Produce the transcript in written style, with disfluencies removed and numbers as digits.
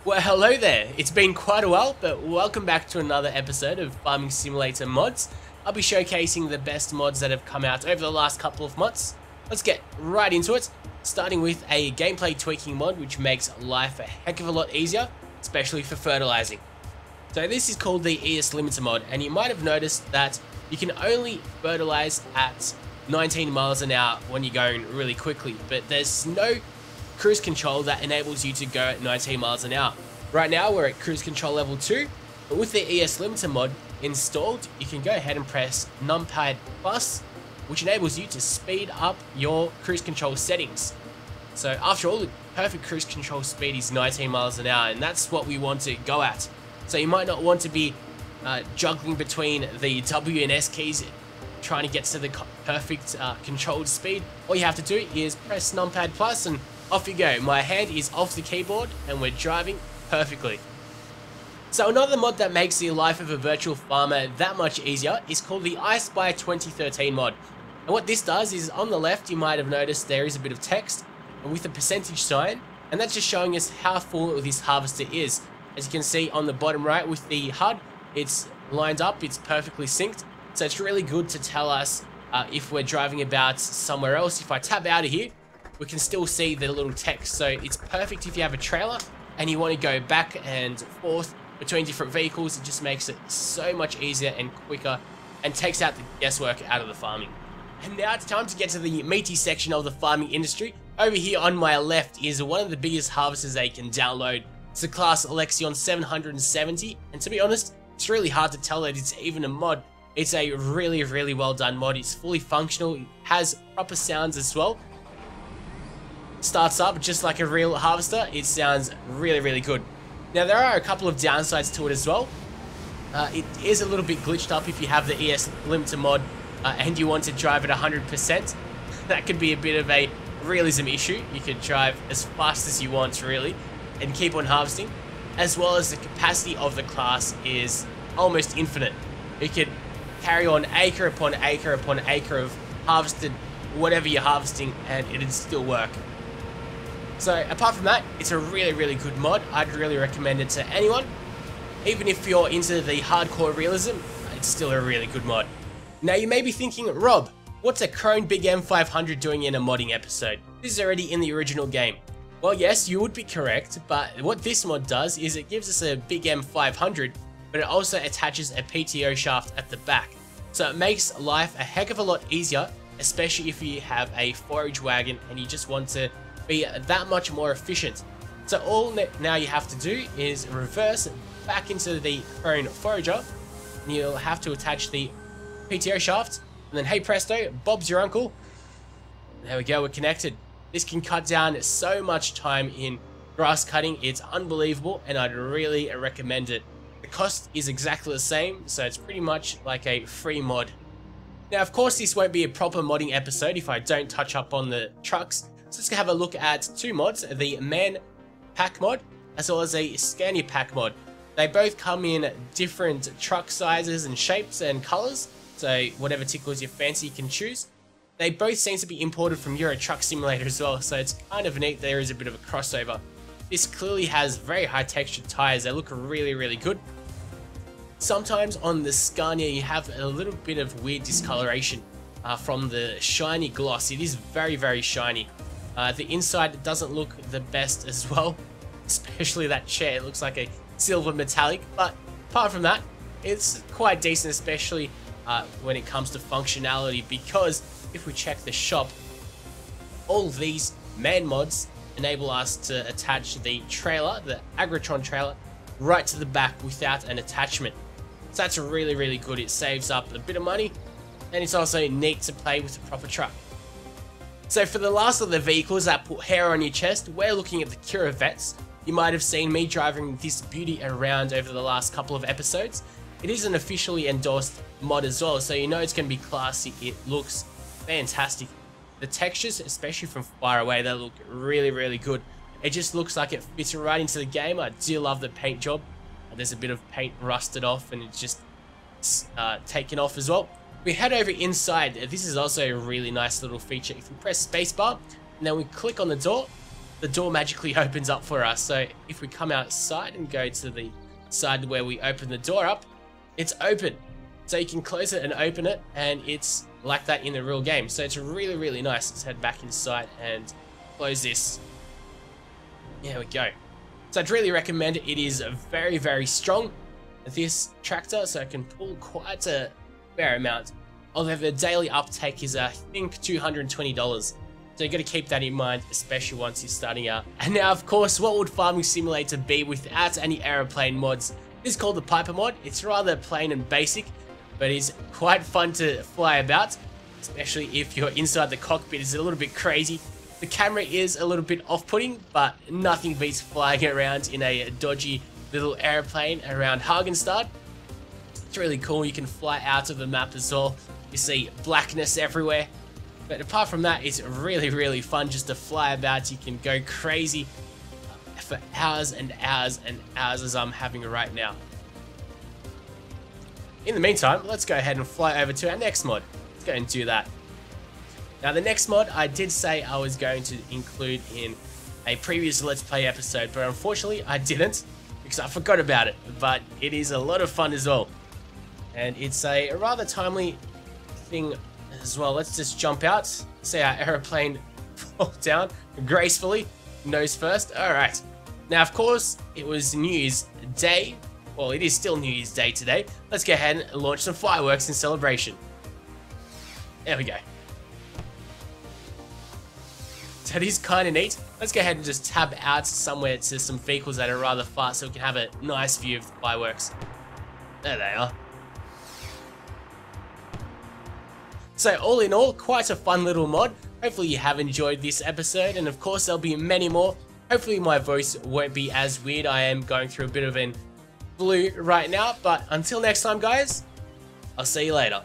Well, hello there. It's been quite a while, but welcome back to another episode of Farming Simulator Mods. I'll be showcasing the best mods that have come out over the last couple of months. Let's get right into it, starting with a gameplay tweaking mod which makes life a heck of a lot easier, especially for fertilizing. So this is called the ES Limiter mod, and you might have noticed that you can only fertilize at 19 miles an hour when you're going really quickly, but there's no cruise control that enables you to go at 19 miles an hour. Right now we're at cruise control level 2, but with the ES Limiter mod installed, you can go ahead and press numpad plus, which enables you to speed up your cruise control settings. So after all, the perfect cruise control speed is 19 miles an hour, and that's what we want to go at. So you might not want to be juggling between the W and S keys trying to get to the perfect controlled speed. All you have to do is press numpad plus and off you go. My hand is off the keyboard and we're driving perfectly. So another mod that makes the life of a virtual farmer that much easier is called the iSpy 2013 mod. And what this does is, on the left you might have noticed there is a bit of text with a percentage sign, and that's just showing us how full this harvester is. As you can see on the bottom right with the HUD, it's lined up, it's perfectly synced, so it's really good to tell us if we're driving about somewhere else. If I tab out of here, we can still see the little text, so it's perfect if you have a trailer and you want to go back and forth between different vehicles. It just makes it so much easier and quicker and takes out the guesswork out of the farming. And now it's time to get to the meaty section of the farming industry. Over here on my left is one of the biggest harvesters they can download. It's the class Alexion 770, and to be honest, it's really hard to tell that it's even a mod. It's a really well done mod. It's fully functional, it has proper sounds as well. Starts up just like a real harvester. It sounds really good. Now there are a couple of downsides to it as well. It is a little bit glitched up if you have the ES Limiter mod and you want to drive at 100%. That could be a bit of a realism issue. You could drive as fast as you want really and keep on harvesting, as well as the capacity of the class is almost infinite. You could carry on acre upon acre upon acre of harvested whatever you're harvesting and it'd still work. So apart from that, it's a really good mod. I'd really recommend it to anyone. Even if you're into the hardcore realism, it's still a really good mod. Now you may be thinking, Rob, what's a Krone Big M500 doing in a modding episode? This is already in the original game. Well yes, you would be correct, but what this mod does is it gives us a Big M500, but it also attaches a PTO shaft at the back. So it makes life a heck of a lot easier, especially if you have a forage wagon and you just want to be that much more efficient. So all now you have to do is reverse back into the Krone forager, and you'll have to attach the PTO shaft, and then hey presto, Bob's your uncle. There we go, we're connected. This can cut down so much time in grass cutting, it's unbelievable, and I'd really recommend it. The cost is exactly the same, so it's pretty much like a free mod. Now of course this won't be a proper modding episode if I don't touch up on the trucks. So let's have a look at two mods, the Man Pack mod as well as a Scania Pack mod. They both come in different truck sizes and shapes and colors, so whatever tickles your fancy you can choose. They both seem to be imported from Euro Truck Simulator as well, so it's kind of neat there is a bit of a crossover. This clearly has very high textured tires, they look really good. Sometimes on the Scania you have a little bit of weird discoloration from the shiny gloss. It is very shiny. The inside doesn't look the best as well, especially that chair. It looks like a silver metallic, but apart from that, it's quite decent, especially when it comes to functionality, because if we check the shop, all these man mods enable us to attach the trailer, the Agrotron trailer, right to the back without an attachment. So that's really good. It saves up a bit of money, and it's also neat to play with a proper truck. So for the last of the vehicles that put hair on your chest, we're looking at the Kirovets. You might have seen me driving this beauty around over the last couple of episodes. It is an officially endorsed mod as well, so you know it's going to be classy. It looks fantastic. The textures, especially from far away, they look really good. It just looks like it fits right into the game. I do love the paint job. There's a bit of paint rusted off and it's just taken off as well. We head over inside. This is also a really nice little feature. If we press spacebar and then we click on the door, the door magically opens up for us. So if we come outside and go to the side where we open the door up, it's open. So you can close it and open it, and it's like that in the real game. So it's really, really nice. Let's head back inside and close this. There we go. So I'd really recommend it. It is very, very strong, this tractor, so it can pull quite a fair amount. Although the daily uptake is, I think, $220. So you got to keep that in mind, especially once you're starting out. And now, of course, what would Farming Simulator be without any aeroplane mods? This is called the Piper mod. It's rather plain and basic, but it's quite fun to fly about, especially if you're inside the cockpit. It's a little bit crazy. The camera is a little bit off-putting, but nothing beats flying around in a dodgy little airplane around Hagenstadt. It's really cool. You can fly out of the map as well. You see blackness everywhere. But apart from that, it's really, really fun just to fly about. You can go crazy for hours and hours and hours as I'm having right now. In the meantime, let's go ahead and fly over to our next mod. Let's go and do that. Now, the next mod I did say I was going to include in a previous Let's Play episode, but unfortunately I didn't because I forgot about it. But it is a lot of fun as well. And it's a rather timely thing as well. Let's just jump out, see our aeroplane fall down gracefully, nose first. Alright. Now, of course, it was New Year's Day. Well, it is still New Year's Day today. Let's go ahead and launch some fireworks in celebration. There we go. So it is kind of neat. Let's go ahead and just tab out somewhere to some vehicles that are rather fast so we can have a nice view of the fireworks. There they are. So all in all, quite a fun little mod. Hopefully you have enjoyed this episode, and of course there'll be many more. Hopefully my voice won't be as weird. I am going through a bit of an flu right now, but until next time guys, I'll see you later.